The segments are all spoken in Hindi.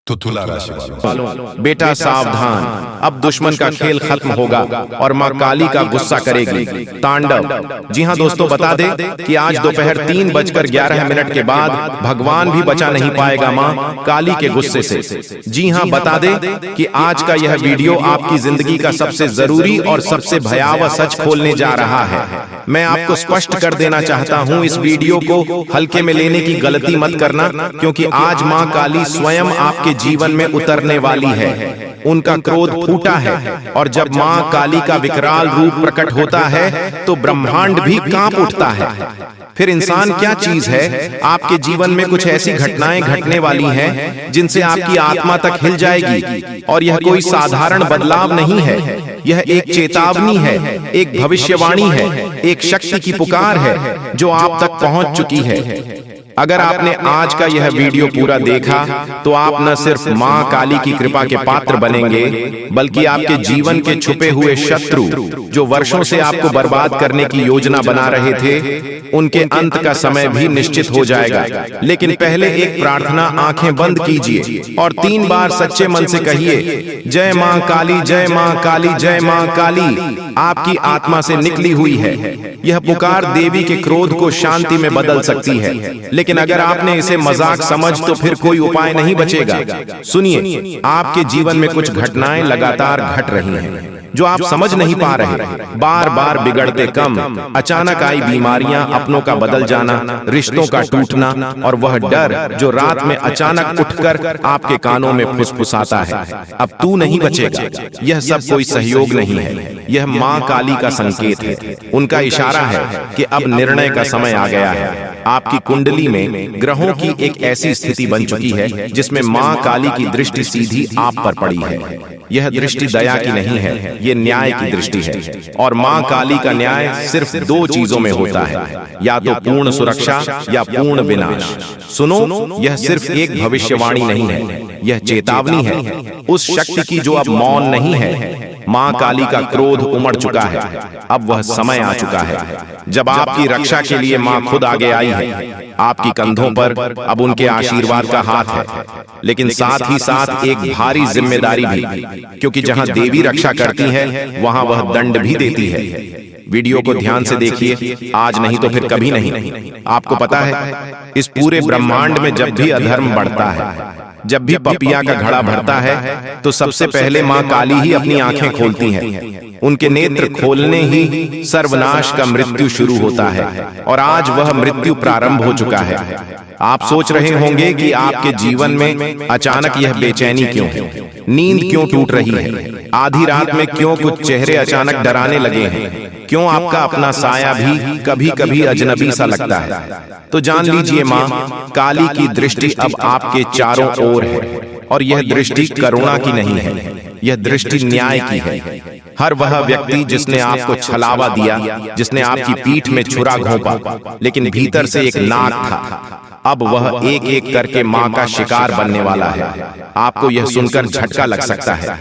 तो तुला राशि वालों, बेटा सावधान, अब दुश्मन का खेल खत्म होगा और माँ काली का गुस्सा करेगी। तांडव। जी हाँ दोस्तों, बता दें कि आज दोपहर 3:11 के बाद भगवान भी बचा नहीं पाएगा माँ काली के गुस्से से। जी हाँ, बता दें कि आज का यह वीडियो आपकी जिंदगी का सबसे जरूरी और सबसे भयावह सच खोलने जा रहा है। मैं आपको स्पष्ट कर देना चाहता हूँ, इस वीडियो को हल्के में लेने की गलती मत करना, क्योंकि आज माँ काली स्वयं आपके जीवन में उतरने वाली है। उनका क्रोध फूटा है और जब माँ काली का विकराल रूप प्रकट होता है तो ब्रह्मांड भी कांप उठता है। फिर इंसान क्या चीज है? आपके जीवन में कुछ ऐसी घटनाएं घटने वाली हैं जिनसे आपकी आत्मा तक हिल जाएगी, और यह कोई साधारण बदलाव नहीं है। यह एक चेतावनी है, एक भविष्यवाणी है, एक शक्ति की पुकार है जो आप तक पहुंच चुकी है। अगर आपने आज का यह वीडियो पूरा देखा तो आप न सिर्फ माँ काली की कृपा के पात्र बनेंगे, बल्कि आपके जीवन के छुपे हुए शत्रु जो वर्षों से आपको बर्बाद करने की योजना बना रहे थे, उनके अंत का समय भी निश्चित हो जाएगा। लेकिन पहले एक प्रार्थना, आंखें बंद कीजिए और 3 बार सच्चे मन से कहिए, जय माँ काली, जय माँ काली, जय माँ काली आपकी आत्मा से निकली हुई है। यह पुकार देवी के क्रोध को शांति में बदल सकती है, लेकिन अगर आपने इसे मजाक समझ तो फिर कोई उपाय नहीं बचेगा। सुनिए, आपके जीवन में कुछ घटनाएं लगातार घट रही हैं जो आप समझ नहीं पा रहे। बार बार बिगड़ते काम, अचानक आई बीमारियां, अपनों का बदल जाना, रिश्तों का टूटना, और वह डर जो रात में अचानक उठकर आपके कानों में फुसफुसाता है, अब तू नहीं बचेगा। यह सब कोई सहयोग नहीं है, यह माँ काली का संकेत है। उनका इशारा है कि अब निर्णय का समय आ गया है। आपकी कुंडली में ग्रहों की एक ऐसी स्थिति बन चुकी है जिसमें माँ काली की दृष्टि सीधी आप पर पड़ी है। यह दृष्टि दया की नहीं है, ये न्याय की दृष्टि है। और माँ काली का न्याय सिर्फ 2 चीजों में होता है, या तो पूर्ण सुरक्षा या पूर्ण विनाश। सुनो, यह सिर्फ एक भविष्यवाणी नहीं है, यह चेतावनी है उस शक्ति की जो अब मौन नहीं है। माँ काली का क्रोध उमड़ चुका है, अब वह समय आ चुका है जब आपकी रक्षा के लिए माँ खुद आगे आई है। आपकी कंधों पर अब उनके आशीर्वाद का हाथ है, लेकिन साथ ही साथ एक भारी जिम्मेदारी भी, क्योंकि जहाँ देवी रक्षा करती है वहाँ वह दंड भी देती है। वीडियो को ध्यान से देखिए, आज नहीं तो फिर कभी नहीं। आपको पता है, इस पूरे ब्रह्मांड में जब भी अधर्म बढ़ता है, जब भी पपिया का घड़ा भरता है, तो सबसे पहले माँ काली ही अपनी आंखें खोलती हैं। उनके नेत्र खोलने ही सर्वनाश का मृत्यु शुरू होता है, और आज वह मृत्यु प्रारंभ हो चुका है। आप सोच रहे होंगे कि आपके जीवन में अचानक यह बेचैनी क्यों है, नींद क्यों टूट रही है, आधी रात में क्यों कुछ चेहरे अचानक डराने लगे हैं, क्यों आपका अपना साया भी कभी कभी अजनबी सा लगता है। तो जान लीजिए, माँ काली की दृष्टि अब आपके चारों ओर है, और यह दृष्टि करुणा की नहीं है, यह दृष्टि न्याय की है। हर वह व्यक्ति जिसने आपको छलावा दिया, जिसने आपकी पीठ में छुरा घोंपा, लेकिन भीतर से एक नाग था, अब वह एक एक करके माँ का शिकार बनने वाला है। आपको यह सुनकर झटका लग सकता है,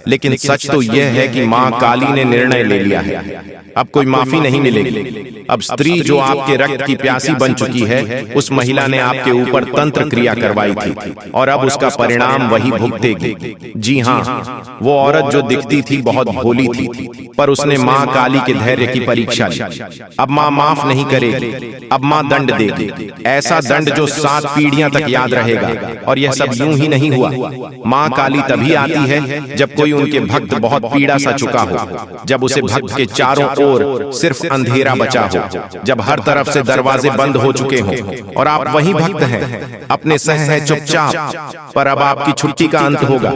लेकिन सच तो यह है कि माँ काली ने निर्णय ले लिया है। अब कोई माफी नहीं मिलेगी। अब स्त्री जो आपके रक्त की प्यासी बन चुकी है, उस महिला ने आपके ऊपर तंत्र क्रिया करवाई थी, और अब उसका परिणाम वही भुगतेगी। जी हाँ, वो औरत जो दिखती थी बहुत भोली थी, पर उसने माँ काली के धैर्य की परीक्षा ली। अब माँ माफ नहीं करेगी, अब माँ दंड देगी, ऐसा दंड जो 7 पीढ़ियां तक याद रहेगा। और यह सब यूं ही नहीं हुआ। माँ काली तभी आती है जब कोई उनके भक्त बहुत पीड़ा सा चुका हो, जब उसे भक्त के चारों ओर सिर्फ अंधेरा बचा हो, जब हर तरफ से दरवाजे बंद हो चुके हों, और आप वही भक्त हैं, अपने सह है चुपचाप, पर अब आपकी छुट्टी का अंत होगा।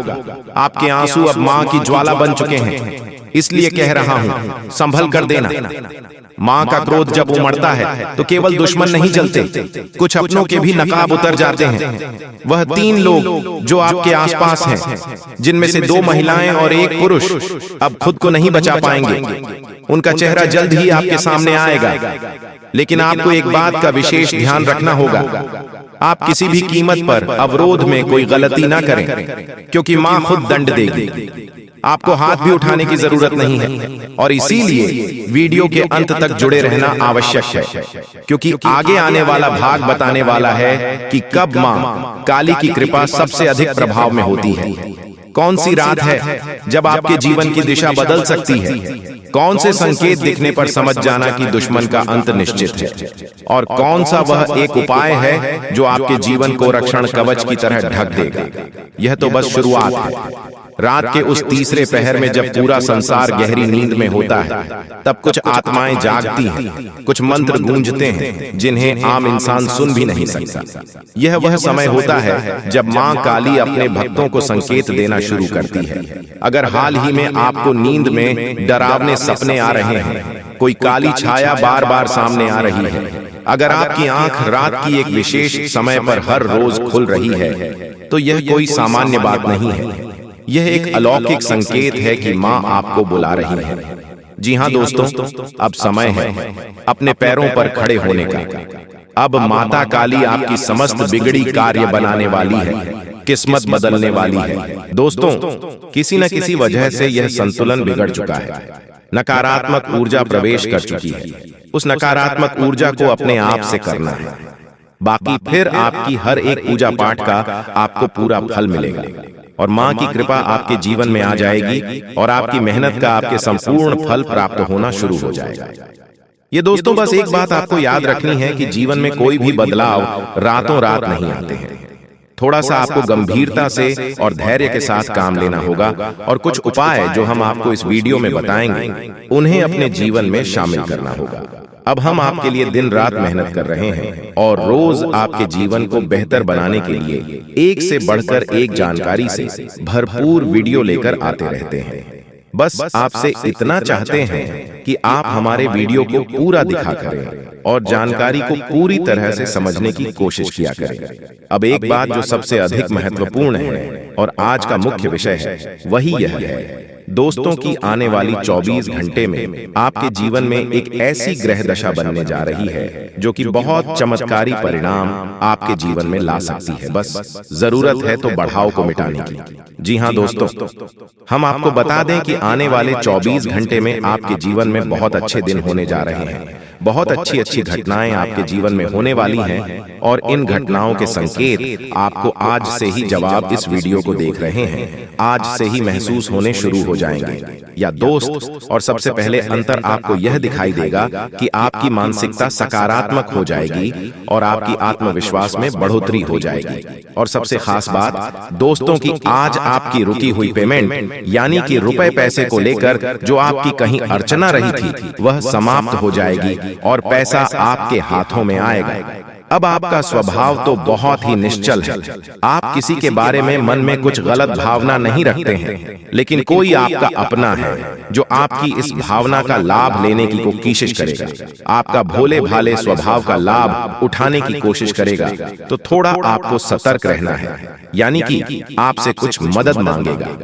आपके आंसू अब माँ की ज्वाला बन चुके हैं, इसलिए कह रहा हूं, संभल कर देना। माँ का क्रोध जब उमड़ता है तो केवल दुश्मन नहीं जलते, कुछ अपनों के भी नकाब उतर जाते हैं। वह 3 लोग जो आपके आसपास हैं, जिनमें से 2 महिलाएं और 1 पुरुष, अब खुद को नहीं बचा पाएंगे। उनका चेहरा जल्द ही आपके सामने आएगा, लेकिन आपको एक बात का विशेष ध्यान रखना होगा। आप किसी भी कीमत पर अवरोध में कोई गलती ना करें, क्योंकि माँ खुद दंड देगी। आपको हाथ भी उठाने की जरूरत नहीं है। और इसीलिए वीडियो के अंत तक जुड़े रहना आवश्यक है, क्योंकि आगे आने वाला भाग बताने वाला है कि कब मां काली की कृपा सबसे अधिक प्रभाव में होती है। कौन सी रात है जब आपके जीवन की दिशा बदल सकती है। कौन से संकेत दिखने पर समझ जाना कि दुश्मन का अंत निश्चित है। और कौन सा वह एक उपाय है जो आपके जीवन को रक्षण कवच की तरह ढक देगा। यह तो बस शुरुआत है। रात के उस तीसरे पहर में जब पूरा संसार गहरी नींद में होता है, तब कुछ आत्माएं जागती हैं, कुछ मंत्र गूंजते हैं जिन्हें आम इंसान सुन भी नहीं सकता। यह वह समय होता है जब मां काली अपने भक्तों को संकेत देना शुरू करती है। अगर हाल ही में आपको नींद में डरावने सपने आ रहे हैं, कोई काली छाया बार बार सामने आ रही है, अगर आपकी आंख रात की एक विशेष समय पर हर रोज खुल रही है, तो यह कोई सामान्य बात नहीं है। यह एक अलौकिक संकेत है कि मां आपको बुला रही है। जी हां दोस्तों, अब समय है अपने पैरों पर खड़े होने का। अब माता काली आपकी समस्त बिगड़ी कार्य बनाने वाली है, किस्मत बदलने वाली है। दोस्तों, किसी न किसी वजह से यह संतुलन बिगड़ चुका है। नकारात्मक ऊर्जा प्रवेश कर चुकी है। उस नकारात्मक ऊर्जा को अपने आप से करना है। बाकी फिर आपकी हर एक पूजा पाठ का आपको पूरा फल मिलेगा और मां की कृपा आपके जीवन में आ जाएगी और आपकी मेहनत का आपके संपूर्ण फल प्राप्त होना शुरू हो जाएगा। ये दोस्तों, बस एक बात आपको याद रखनी है कि जीवन में कोई भी बदलाव रातों रात नहीं आते हैं। थोड़ा सा आपको गंभीरता से और धैर्य के साथ काम लेना होगा और कुछ उपाय जो हम आपको इस वीडियो में बताएंगे, उन्हें अपने जीवन में शामिल करना होगा। अब हम आपके लिए दिन रात मेहनत कर रहे हैं और रोज आपके जीवन को बेहतर बनाने के लिए एक से बढ़कर एक जानकारी से भरपूर वीडियो लेकर आते रहते हैं। बस आपसे इतना चाहते हैं कि आप हमारे वीडियो को पूरा दिखा करें और जानकारी को पूरी तरह से समझने की कोशिश किया करें। अब एक बात जो सबसे अधिक महत्वपूर्ण है और आज का मुख्य विषय है, वही यह है दोस्तों की आने वाली 24 घंटे में आपके जीवन में एक ऐसी ग्रह दशा बनने जा रही है जो कि बहुत चमत्कारी परिणाम आपके जीवन में ला सकती है। बस जरूरत है तो बढ़ाव को मिटाने की। जी हाँ दोस्तों, हम आपको बता दें कि आने वाले 24 घंटे में आपके जीवन में बहुत अच्छे दिन होने जा रहे हैं। बहुत अच्छी अच्छी घटनाएं आपके जीवन में होने वाली हैं और इन घटनाओं के संकेत आपको आज से ही, जवाब इस वीडियो को देख रहे हैं, आज से ही महसूस होने शुरू हो जाएंगे। या दोस्त, और सबसे पहले अंतर आपको यह दिखाई देगा कि आपकी मानसिकता सकारात्मक हो जाएगी और आपकी आत्मविश्वास में बढ़ोतरी हो जाएगी। और सबसे खास बात दोस्तों की आज आपकी रुकी हुई पेमेंट, यानी कि रुपए पैसे को लेकर जो आपकी कहीं अड़चना रही थी, वह समाप्त हो जाएगी और पैसा आपके हाथों में आएगा। अब आपका स्वभाव तो बहुत ही निश्चल है। आप किसी के बारे में मन में कुछ गलत भावना नहीं रखते हैं, लेकिन कोई आपका अपना है जो आपकी इस भावना का लाभ लेने की कोशिश करेगा, आपका भोले भाले स्वभाव का लाभ उठाने की कोशिश करेगा। तो थोड़ा आपको सतर्क रहना है, यानी कि आपसे कुछ मदद मांगेगा।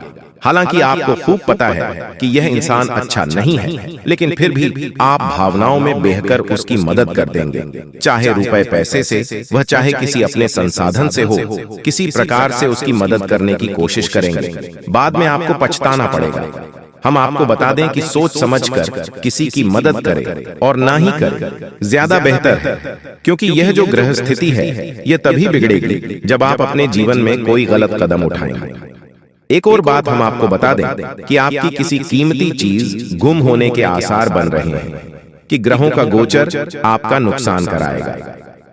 हालांकि आपको खूब पता है कि यह इंसान अच्छा नहीं है, लेकिन फिर भी आप भावनाओं में बहकर उसकी मदद कर देंगे, चाहे रुपए पैसे से, वह चाहे किसी अपने संसाधन से हो, किसी प्रकार से उसकी मदद करने की कोशिश करेंगे। बाद में आपको पछताना पड़ेगा। हम आपको बता दें कि सोच समझकर किसी की मदद करें और ना ही करें, ज्यादा बेहतर है, क्योंकि यह जो ग्रह स्थिति है यह तभी बिगड़ेगी जब आप अपने जीवन में कोई गलत कदम उठाएंगे। एक और बात हम आपको बता दें कि आपकी किसी कीमती चीज गुम होने के आसार बन रहे हैं कि ग्रहों का गोचर आपका नुकसान कराएगा।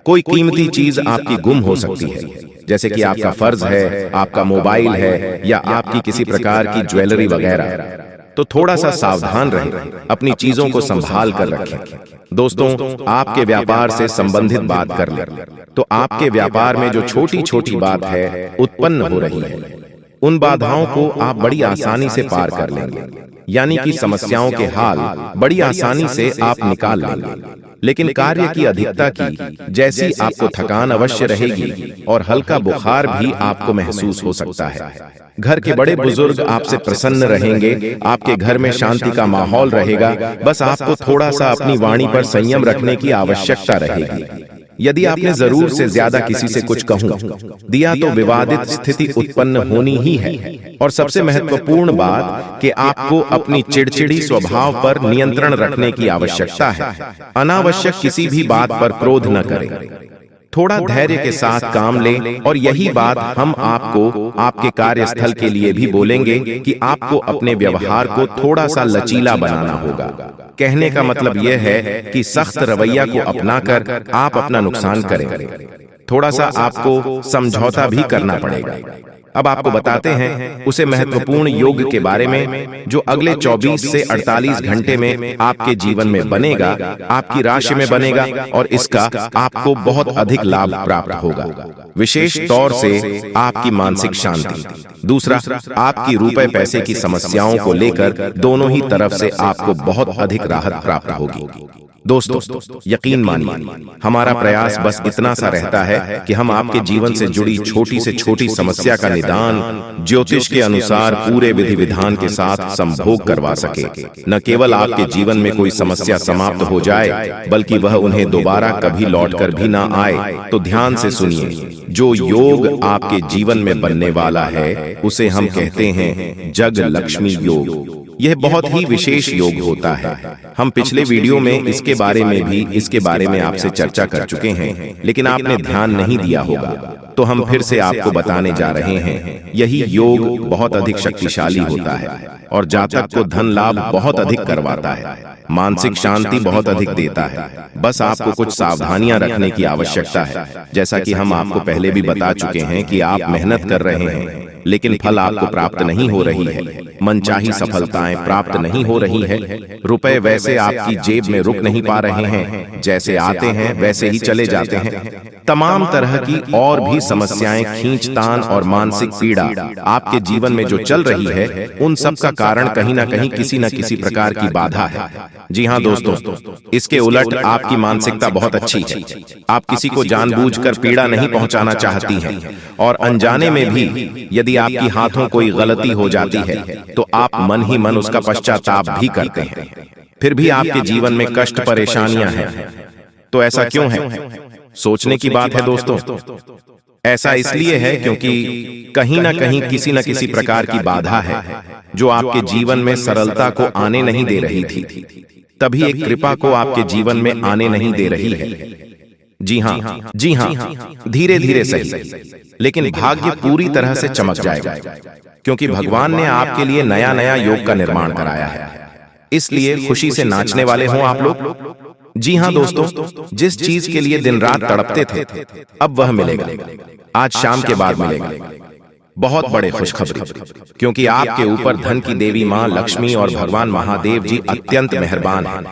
कोई कीमती चीज आपकी गुम हो सकती है, जैसे कि आपका फर्ज है, आपका मोबाइल है या आपकी किसी प्रकार की ज्वेलरी वगैरह। तो थोड़ा सा सावधान रहें, अपनी चीजों को संभाल कर रखें। दोस्तों, आपके व्यापार से संबंधित बात कर लें तो आपके व्यापार में जो छोटी छोटी बात है उत्पन्न हो रही है, उन बाधाओं को आप बड़ी आसानी से पार कर लेंगे, यानी कि समस्याओं के हाल बड़ी आसानी से आप निकाल लेंगे। लेकिन कार्य की अधिकता की जैसी आपको थकान अवश्य रहेगी और हल्का बुखार भी आपको महसूस हो सकता है। घर के बड़े बुजुर्ग आपसे प्रसन्न रहेंगे, आपके घर में शांति का माहौल रहेगा। बस आपको थोड़ा सा अपनी वाणी पर संयम रखने की आवश्यकता रहेगी। यदि आपने जरूर से ज्यादा किसी से कुछ कहूं दिया तो विवादित स्थिति उत्पन्न होनी ही है। और सबसे महत्वपूर्ण बात कि आपको अपनी चिड़चिड़ी स्वभाव पर नियंत्रण रखने की आवश्यकता है। अनावश्यक किसी भी बात पर क्रोध न करें, थोड़ा धैर्य के साथ काम लें। और यही बात हम आपको आपके कार्यस्थल के लिए भी बोलेंगे कि आपको अपने व्यवहार को थोड़ा सा लचीला बनाना होगा। कहने का मतलब यह है कि सख्त रवैया को अपनाकर आप अपना नुकसान करेंगे। थोड़ा सा आपको समझौता भी करना पड़ेगा। अब आपको बताते हैं उसे महत्वपूर्ण योग के बारे में जो अगले 24 से 48 घंटे में आपके जीवन में बनेगा, आपकी राशि में बनेगा और इसका आपको बहुत अधिक लाभ प्राप्त होगा, विशेष तौर से आपकी मानसिक शांति। दूसरा, आपकी रुपए पैसे की समस्याओं को लेकर दोनों ही तरफ से आपको बहुत अधिक राहत प्राप्त होगी। दोस्तों, यकीन मानिए हमारा प्रयास बस इतना सा रहता है कि हम आपके जीवन से जुड़ी छोटी से छोटी समस्या का निदान ज्योतिष के अनुसार पूरे विधि विधान के साथ संभोग करवा सके। न केवल आपके जीवन में कोई समस्या समाप्त हो जाए बल्कि वह उन्हें दोबारा कभी लौटकर भी ना आए। तो ध्यान से सुनिए, जो योग आपके जीवन में बनने वाला है उसे हम कहते हैं जग लक्ष्मी योग। यह बहुत ही विशेष योग होता है। हम पिछले वीडियो में इसके बारे में आपसे चर्चा कर चुके हैं, लेकिन आपने ध्यान नहीं दिया होगा, तो हम फिर से आपको बताने जा रहे हैं। यही योग बहुत अधिक शक्तिशाली होता है और जातक को धन लाभ बहुत अधिक करवाता है, मानसिक शांति बहुत अधिक देता है। बस आपको कुछ सावधानियां रखने की आवश्यकता है। जैसा कि हम आपको पहले भी बता चुके हैं कि आप मेहनत कर रहे हैं लेकिन फल आपको प्राप्त नहीं हो रही है, मनचाही सफलताएं प्राप्त नहीं हो रही है, रुपए वैसे आपकी जेब में रुक नहीं पा रहे हैं, जैसे आते हैं वैसे ही चले जाते हैं। तमाम तरह की और भी समस्याएं, खींचतान और मानसिक पीड़ा आपके जीवन में जो चल रही है, उन सब का कारण कहीं ना कहीं किसी न किसी प्रकार की बाधा है। जी हाँ दोस्तों, इसके उलट आपकी मानसिकता बहुत अच्छी है। आप किसी को जानबूझकर पीड़ा नहीं पहुंचाना चाहती हैं और अनजाने में भी यदि आपकी हाथों कोई गलती हो जाती है तो आप मन ही मन उसका पश्चाताप भी करते हैं। फिर भी आपके जीवन में कष्ट परेशानियां हैं। तो ऐसा क्यों है? सोचने की बात है दोस्तों। ऐसा इसलिए है क्योंकि कहीं ना कहीं किसी न किसी प्रकार की बाधा है जो आपके जीवन में सरलता को आने नहीं दे रही थी, तभी एक कृपा को आपके जीवन में आने नहीं दे रही है। जी हाँ, धीरे धीरे सही, लेकिन भाग्य पूरी तरह से चमक जाएगा क्योंकि भगवान ने आपके लिए नया नया योग का निर्माण कराया है। इसलिए खुशी से नाचने वाले हों आप लोग। जी हाँ दोस्तों, जिस चीज के लिए दिन रात तड़पते थे अब वह मिलेगा, आज शाम के बाद मिलेगा। बहुत बड़े खुशखबरी, क्योंकि आपके ऊपर धन की देवी मां लक्ष्मी और भगवान महादेव जी अत्यंत मेहरबान हैं,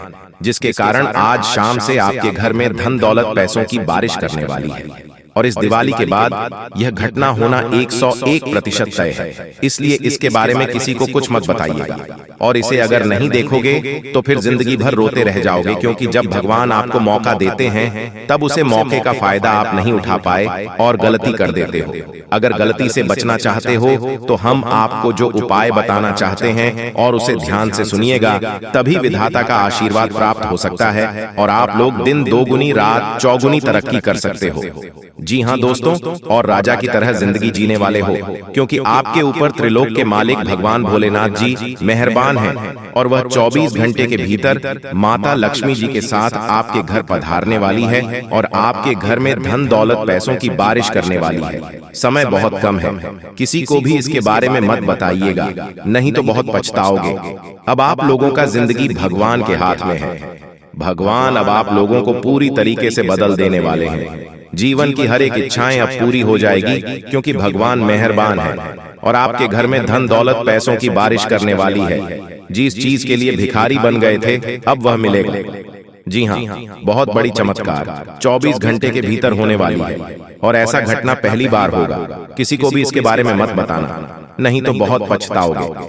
जिसके कारण आज शाम से आपके घर में धन दौलत पैसों की बारिश करने वाली है। और इस दिवाली के बाद यह घटना होना 101% तय है। इसलिए इसके बारे में किसी को कुछ मत बताइएगा और इसे अगर नहीं देखोगे तो फिर जिंदगी भर रोते रह जाओगे, क्योंकि जब भगवान आपको मौका देते हैं तब उसे मौके का फायदा आप नहीं उठा पाए और गलती कर देते हो। अगर गलती से बचना चाहते हो तो हम आपको जो उपाय बताना चाहते हैं और उसे ध्यान से सुनिएगा, तभी विधाता का आशीर्वाद प्राप्त हो सकता है और आप लोग दिन दोगुनी रात चौगुनी तरक्की कर सकते हो। जी हाँ दोस्तों, और राजा की तरह जिंदगी जीने वाले हो, क्योंकि आपके ऊपर त्रिलोक के मालिक भगवान भोलेनाथ जी मेहरबान हैं और वह 24 घंटे के भीतर माता लक्ष्मी जी के साथ आपके घर पधारने वाली है और आपके घर में धन दौलत पैसों की बारिश करने वाली है। समय बहुत कम है, किसी को भी इसके बारे में मत बताइएगा, नहीं तो बहुत पछताओगे। अब आप लोगों का जिंदगी भगवान के हाथ में है। भगवान अब आप लोगों को पूरी तरीके से बदल देने वाले हैं। जीवन की हर एक इच्छाएं अब पूरी हो जाएगी, क्योंकि भगवान मेहरबान है और आपके घर में धन दौलत पैसों की बारिश करने वाली है। जिस चीज के लिए भिखारी बन गए थे अब वह मिलेगा। जी हाँ, बहुत बड़ी चमत्कार 24 घंटे के भीतर होने वाली है और ऐसा घटना पहली बार होगा। किसी को भी इसके बारे में मत बताना, नहीं तो बहुत पछताओगे।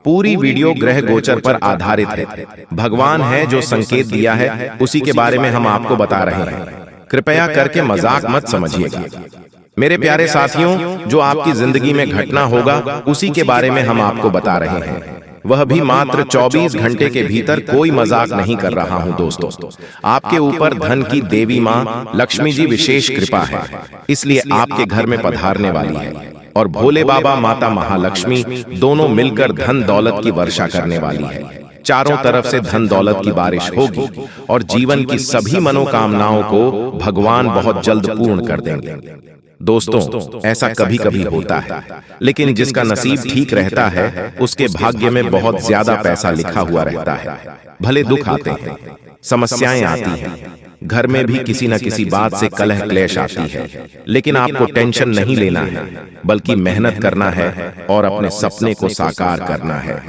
पूरी वीडियो ग्रह गोचर पर आधारित है। भगवान है जो संकेत दिया है, उसी के बारे में हम आपको बता रहे हैं। कृपया करके मजाक मत समझिएगा। मेरे प्यारे साथियों, जो आपकी जिंदगी में घटना होगा उसी के बारे में हम आपको बता रहे हैं। वह भी मात्र 24 घंटे के भीतर। कोई मजाक नहीं कर रहा हूं दोस्तों। आपके ऊपर धन की देवी मां लक्ष्मी जी विशेष कृपा है, इसलिए आपके घर में पधारने वाली है और भोले बाबा माता महालक्ष्मी दोनों मिलकर धन दौलत की वर्षा करने वाली है। चारों तरफ से धन दौलत की बारिश होगी और जीवन की सभी मनोकामनाओं को भगवान बहुत जल्द पूर्ण कर देंगे। दोस्तों, ऐसा कभी कभी होता है, लेकिन जिसका नसीब ठीक रहता है उसके भाग्य में बहुत ज्यादा पैसा लिखा हुआ रहता है। भले दुख आते हैं, समस्याएं आती हैं, घर में भी किसी न किसी बात से कलह क्लेश आती है, लेकिन आपको टेंशन नहीं लेना है, बल्कि मेहनत करना है और अपने सपने को साकार करना है।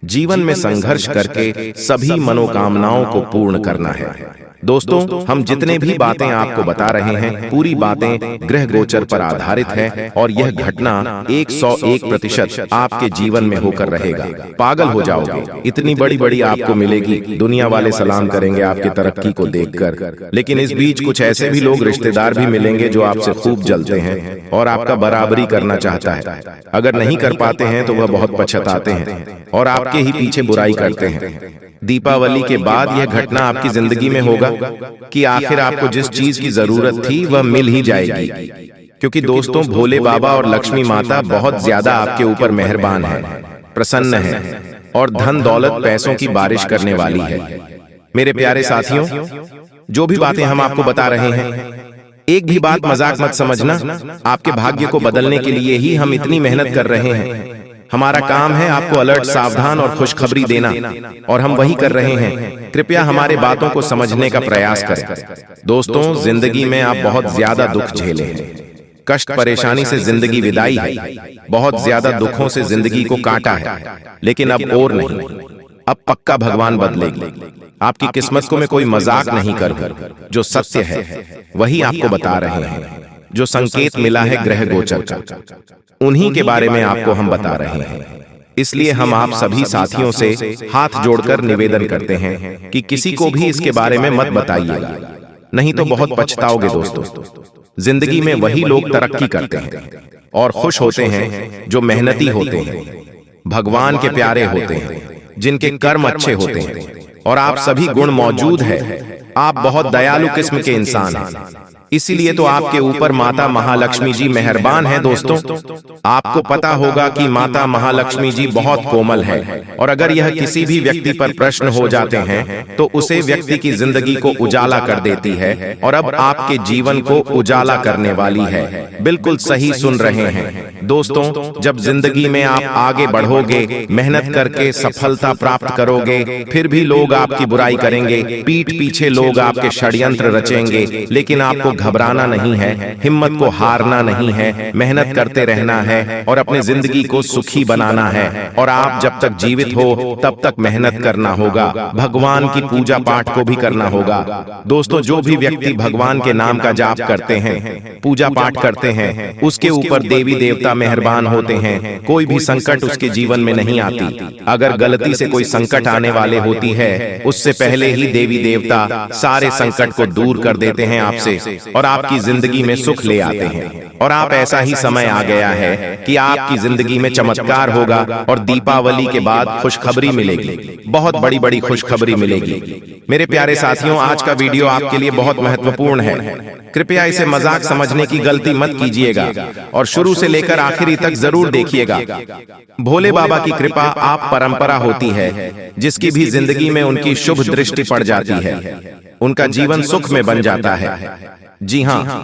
जीवन में संघर्ष करके सभी मनोकामनाओं को पूर्ण करना है। दोस्तों, हम जितने भी बातें आपको बता रहे हैं, पूरी बातें ग्रह गोचर पर आधारित है और यह घटना 101% आपके जीवन में होकर रहेगा। पागल हो जाओगे, इतनी बड़ी बड़ी आपको मिलेगी, दुनिया वाले सलाम करेंगे आपकी तरक्की को देखकर। लेकिन इस बीच कुछ ऐसे भी लोग रिश्तेदार भी मिलेंगे जो आपसे खूब जलते हैं और आपका बराबरी करना चाहता है। अगर नहीं कर पाते हैं तो वह बहुत पछताते हैं और आपके ही पीछे बुराई करते हैं। दीपावली के बाद यह घटना आपकी जिंदगी में होगा कि आखिर आपको जिस चीज की जरूरत थी वह मिल ही जाएगी, क्योंकि दोस्तों भोले बाबा और लक्ष्मी माता बहुत ज्यादा आपके ऊपर मेहरबान है, प्रसन्न है और धन दौलत पैसों की बारिश करने वाली है। मेरे प्यारे साथियों, जो भी बातें हम आपको बता रहे हैं, एक भी बात मजाक मत समझना। आपके भाग्य को बदलने के लिए ही हम इतनी मेहनत कर रहे हैं। हमारा काम है आपको अलर्ट, सावधान और खुशखबरी देना, और हम वही कर रहे हैं। कृपया हमारे बातों को समझने का प्रयास करें। दोस्तों, जिंदगी में आप बहुत ज्यादा दुख झेले हैं, कष्ट परेशानी से जिंदगी विदाई है, बहुत ज्यादा दुखों से जिंदगी को काटा है, लेकिन अब और नहीं, अब पक्का भगवान बदलेगी। आपकी किस्मत को मैं कोई मजाक नहीं कर, जो सत्य है वही आपको बता रहे हैं। जो संकेत मिला है ग्रह गोचर का, उन्हीं के बारे में आपको हम बता रहे हैं। इसलिए हम आप सभी साथियों से हाथ जोड़कर निवेदन करते हैं कि किसी को भी इसके बारे में मत बताइएगा, नहीं तो बहुत पछताओगे। दोस्तों, जिंदगी में वही लोग तरक्की करते हैं और खुश होते हैं जो मेहनती होते हैं, भगवान के प्यारे होते हैं, जिनके कर्म अच्छे होते हैं, और आप सभी गुण मौजूद है। आप बहुत दयालु किस्म के इंसान हैं, इसीलिए तो आपके ऊपर माता महालक्ष्मी जी मेहरबान है। दोस्तों, आपको पता होगा कि माता महालक्ष्मी जी बहुत कोमल है, और अगर यह किसी भी व्यक्ति पर प्रश्न हो जाते हैं तो उसे व्यक्ति की जिंदगी को उजाला कर देती है, और अब आपके जीवन को उजाला करने वाली है। बिल्कुल सही सुन रहे हैं दोस्तों। जब जिंदगी में आप आगे बढ़ोगे, मेहनत करके सफलता प्राप्त करोगे, फिर भी लोग आपकी बुराई करेंगे, पीठ पीछे लोग आपके षड्यंत्र रचेंगे, लेकिन आपको घबराना नहीं है, हिम्मत को हारना नहीं है, मेहनत करते रहना है और अपनी जिंदगी को सुखी बनाना है। और आप जब तक जीवित हो तब तक मेहनत करना होगा, भगवान की पूजा पाठ को भी करना होगा। दोस्तों, जो भी व्यक्ति भगवान के नाम का जाप करते हैं, पूजा पाठ करते हैं, उसके ऊपर देवी देवता मेहरबान होते हैं, कोई भी संकट उसके जीवन में नहीं आती। अगर गलती से कोई संकट आने वाले होती है, उससे पहले ही देवी देवता सारे संकट को दूर कर देते हैं आपसे और आपकी जिंदगी में सुख ले आते हैं। और आप ऐसा ही समय आ गया है कि आपकी जिंदगी में चमत्कार होगा और दीपावली के बाद खुशखबरी मिलेगी, बहुत बड़ी बड़ी खुशखबरी मिलेगी। मेरे प्यारे साथियों, आज का वीडियो आपके लिए बहुत महत्वपूर्ण है। कृपया इसे मजाक समझने की गलती मत कीजिएगा और शुरू से लेकर आखिरी तक जरूर देखिएगा। भोले बाबा की कृपा आप परंपरा होती है, जिसकी भी जिंदगी में उनकी शुभ दृष्टि पड़ जाती है, उनका जीवन सुख में बन जाता है। जी हाँ,